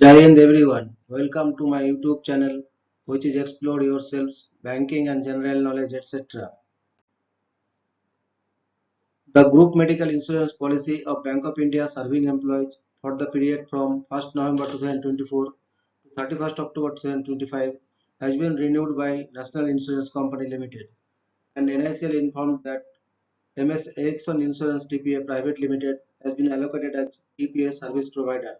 Jai Hind everyone. Welcome to my YouTube channel, which is Explore Yourselves, Banking and General Knowledge, etc. The Group Medical Insurance Policy of Bank of India serving employees for the period from 1st November 2024 to 31st October 2025 has been renewed by National Insurance Company Limited, and NICL informed that MS Ericson Insurance TPA Pvt Ltd has been allocated as TPA service provider.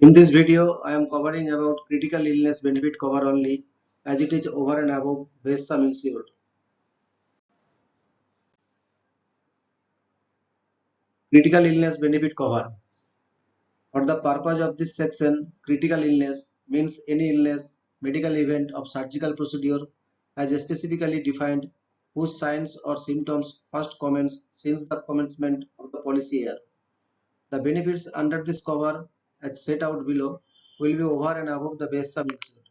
In this video, I am covering about critical illness benefit cover only, as it is over and above base sum insured. Critical illness benefit cover. For the purpose of this section, critical illness means any illness, medical event of surgical procedure as specifically defined whose signs or symptoms first commence since the commencement of the policy year. The benefits under this cover, as set out below, will be over and above the base sum insured.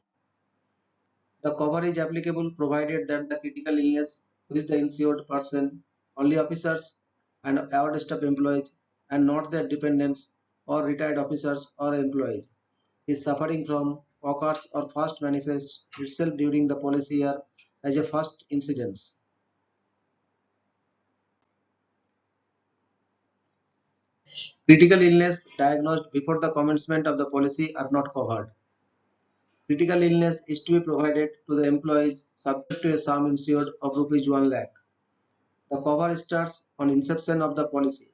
The cover is applicable provided that the critical illness who is the insured person, only officers and award staff employees and not their dependents or retired officers or employees is suffering from occurs or first manifests itself during the policy year as a first incidence. Critical illness diagnosed before the commencement of the policy are not covered. Critical illness is to be provided to the employees subject to a sum insured of rupees 1 lakh. The cover starts on inception of the policy.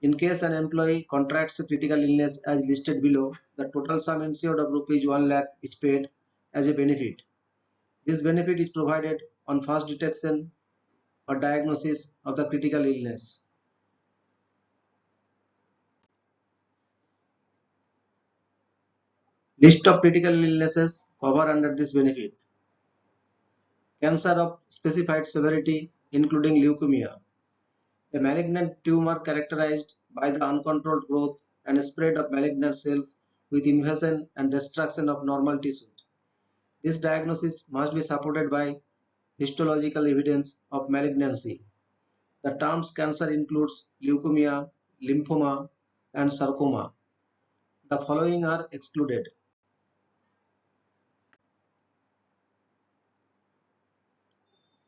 In case an employee contracts a critical illness as listed below, the total sum insured of rupees 1 lakh is paid as a benefit. This benefit is provided on first detection or diagnosis of the critical illness. List of critical illnesses covered under this benefit. Cancer of specified severity including leukemia. A malignant tumor characterized by the uncontrolled growth and spread of malignant cells with invasion and destruction of normal tissues. This diagnosis must be supported by histological evidence of malignancy. The terms cancer includes leukemia, lymphoma, and sarcoma. The following are excluded.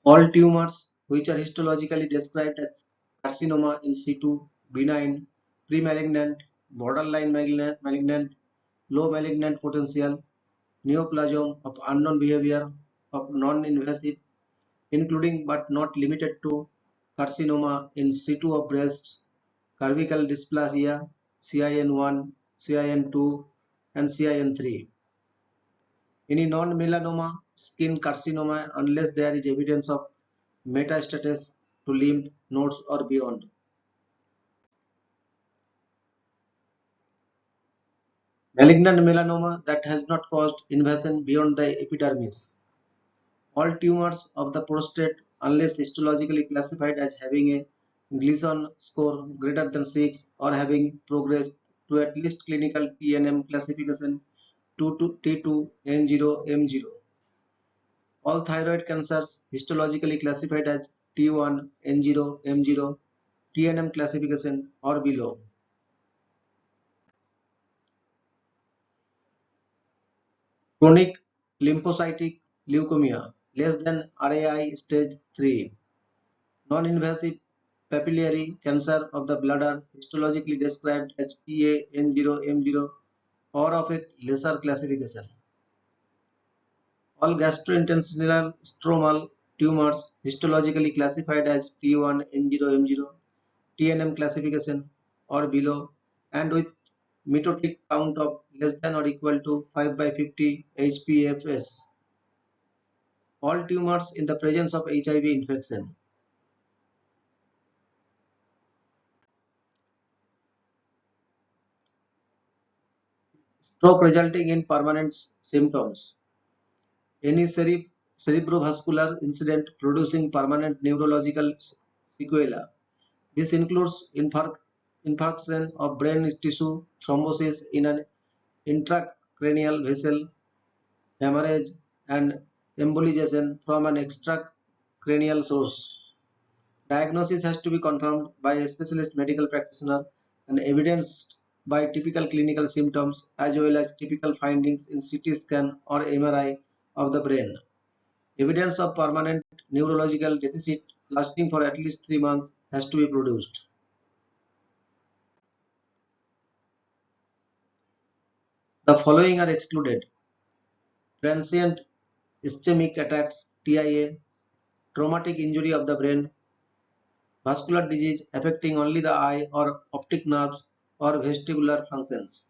All tumors which are histologically described as carcinoma in situ, benign, pre-malignant, borderline malignant, low malignant potential, neoplasm of unknown behavior of non-invasive, including but not limited to carcinoma in situ of breasts, cervical dysplasia, CIN1, CIN2, and CIN3. Any non-melanoma skin carcinoma unless there is evidence of metastasis to lymph nodes or beyond. Malignant melanoma that has not caused invasion beyond the epidermis. All tumors of the prostate unless histologically classified as having a Gleason score greater than 6 or having progressed to at least clinical TNM classification 2 to T2 N0 M0. All thyroid cancers histologically classified as T1 N0 M0 TNM classification or below. Chronic lymphocytic leukemia less than RAI stage 3. Non-invasive papillary cancer of the bladder histologically described as PA N0 M0 or of a lesser classification. All gastrointestinal stromal tumors histologically classified as T1 N0 M0 TNM classification or below and with mitotic count of less than or equal to 5 by 50 HPFS. All tumors in the presence of HIV infection. Stroke resulting in permanent symptoms. Any cerebrovascular incident producing permanent neurological sequela. This includes infarction of brain tissue, thrombosis in an intracranial vessel, hemorrhage, and embolization from an extracranial source. Diagnosis has to be confirmed by a specialist medical practitioner and evidenced by typical clinical symptoms as well as typical findings in CT scan or MRI of the brain. Evidence of permanent neurological deficit lasting for at least 3 months has to be produced. The following are excluded: transient ischemic attacks TIA, traumatic injury of the brain, vascular disease affecting only the eye or optic nerves or vestibular functions.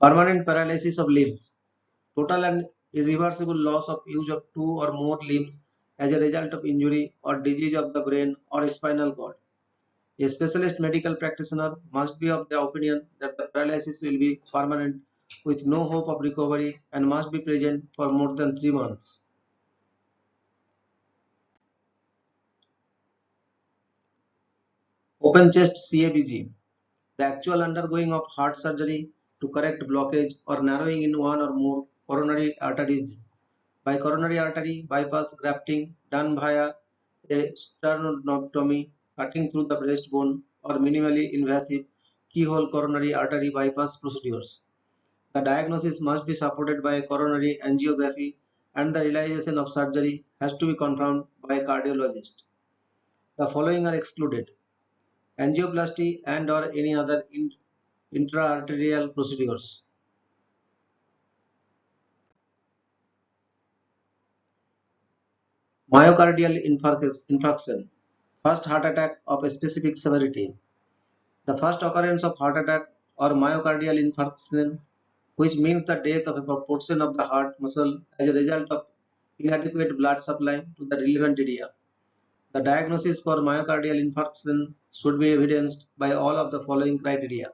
Permanent paralysis of limbs, total and irreversible loss of use of 2 or more limbs as a result of injury or disease of the brain or spinal cord. A specialist medical practitioner must be of the opinion that the paralysis will be permanent with no hope of recovery and must be present for more than 3 months. Open chest CABG, the actual undergoing of heart surgery to correct blockage or narrowing in one or more coronary arteries by coronary artery bypass grafting done via a sternotomy cutting through the breastbone or minimally invasive keyhole coronary artery bypass procedures. The diagnosis must be supported by a coronary angiography and the realization of surgery has to be confirmed by a cardiologist. The following are excluded: angioplasty and or any other intraarterial procedures. Myocardial infarction, first heart attack of a specific severity. The first occurrence of heart attack or myocardial infarction, which means the death of a portion of the heart muscle as a result of inadequate blood supply to the relevant area. The diagnosis for myocardial infarction should be evidenced by all of the following criteria: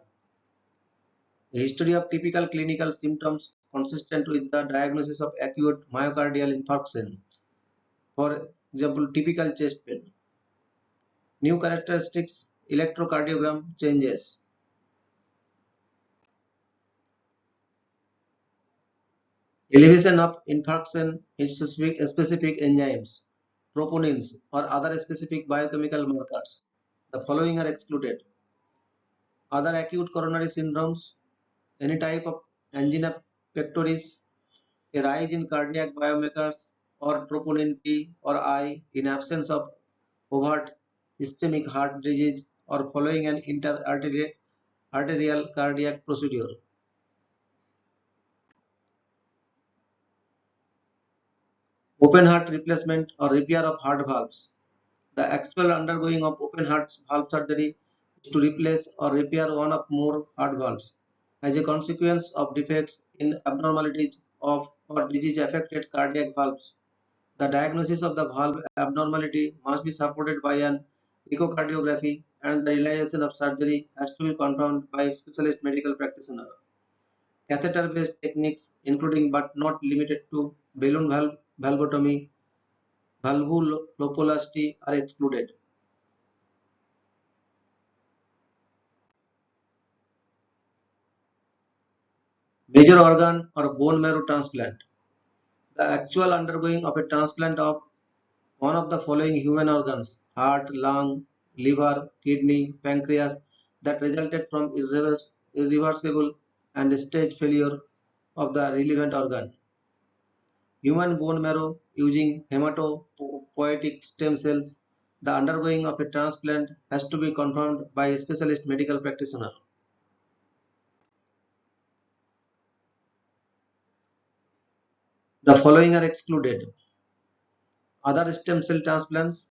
a history of typical clinical symptoms consistent with the diagnosis of acute myocardial infarction, for example, typical chest pain. New characteristics, electrocardiogram changes. Elevation of infarction in specific enzymes, troponins, or other specific biochemical markers. The following are excluded: other acute coronary syndromes, any type of angina pectoris, a rise in cardiac biomarkers, or troponin T or I in absence of overt ischemic heart disease, or following an arterial cardiac procedure. Open heart replacement or repair of heart valves. The actual undergoing of open heart valve surgery is to replace or repair one or more heart valves as a consequence of defects in abnormalities of or disease affected cardiac valves. The diagnosis of the valve abnormality must be supported by an echocardiography and the realization of surgery has to be confirmed by a specialist medical practitioner. Catheter-based techniques, including but not limited to balloon valve, valvotomy, valvuloplasty, are excluded. Major organ or bone marrow transplant. The actual undergoing of a transplant of one of the following human organs: heart, lung, liver, kidney, pancreas, that resulted from irreversible and stage failure of the relevant organ. Human bone marrow using hematopoietic stem cells. The undergoing of a transplant has to be confirmed by a specialist medical practitioner. The following are excluded: other stem cell transplants,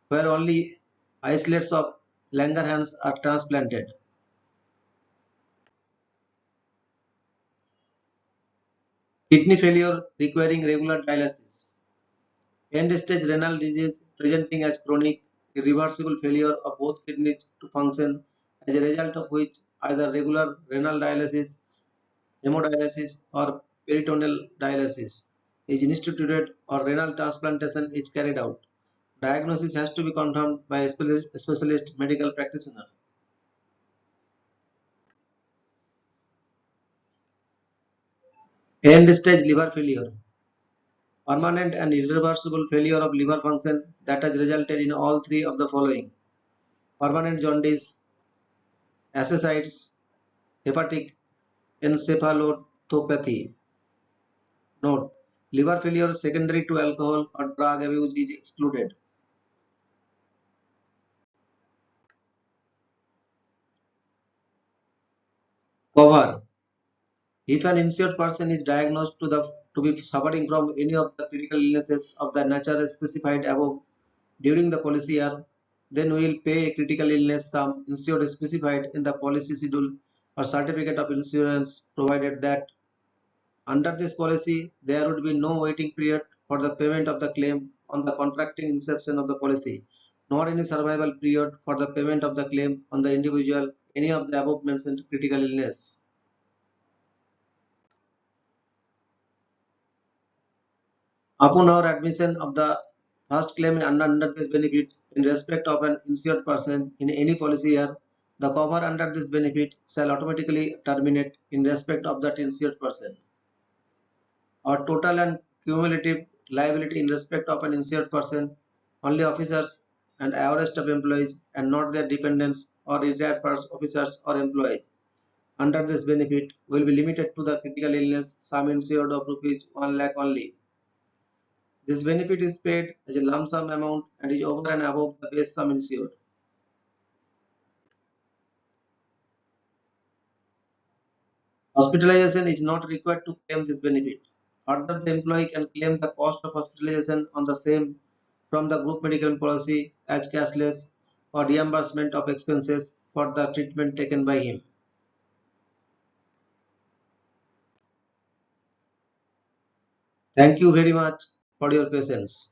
where only isolates of Langerhans are transplanted. Kidney failure requiring regular dialysis. End-stage renal disease presenting as chronic, irreversible failure of both kidneys to function, as a result of which either regular renal dialysis, hemodialysis, or peritoneal dialysis is instituted or renal transplantation is carried out. Diagnosis has to be confirmed by a specialist medical practitioner. End-stage liver failure. Permanent and irreversible failure of liver function that has resulted in all three of the following: permanent jaundice, ascites, hepatic encephalopathy. Note: liver failure secondary to alcohol or drug abuse is excluded. Cover: if an insured person is diagnosed to be suffering from any of the critical illnesses of the nature specified above during the policy year, then we will pay a critical illness sum insured specified in the policy schedule or certificate of insurance, provided that under this policy there would be no waiting period for the payment of the claim on the contracting inception of the policy, nor any survival period for the payment of the claim on the individual any of the above mentioned critical illness. Upon our admission of the first claim under this benefit in respect of an insured person in any policy year, the cover under this benefit shall automatically terminate in respect of that insured person. Our total and cumulative liability in respect of an insured person, only officers and average of employees and not their dependents or retired officers or employees under this benefit will be limited to the critical illness sum insured of rupees 1 lakh only. This benefit is paid as a lump sum amount and is over and above the base sum insured. Hospitalization is not required to claim this benefit. Further, the employee can claim the cost of hospitalization on the same from the group medical policy as cashless or reimbursement of expenses for the treatment taken by him. Thank you very much for your patience.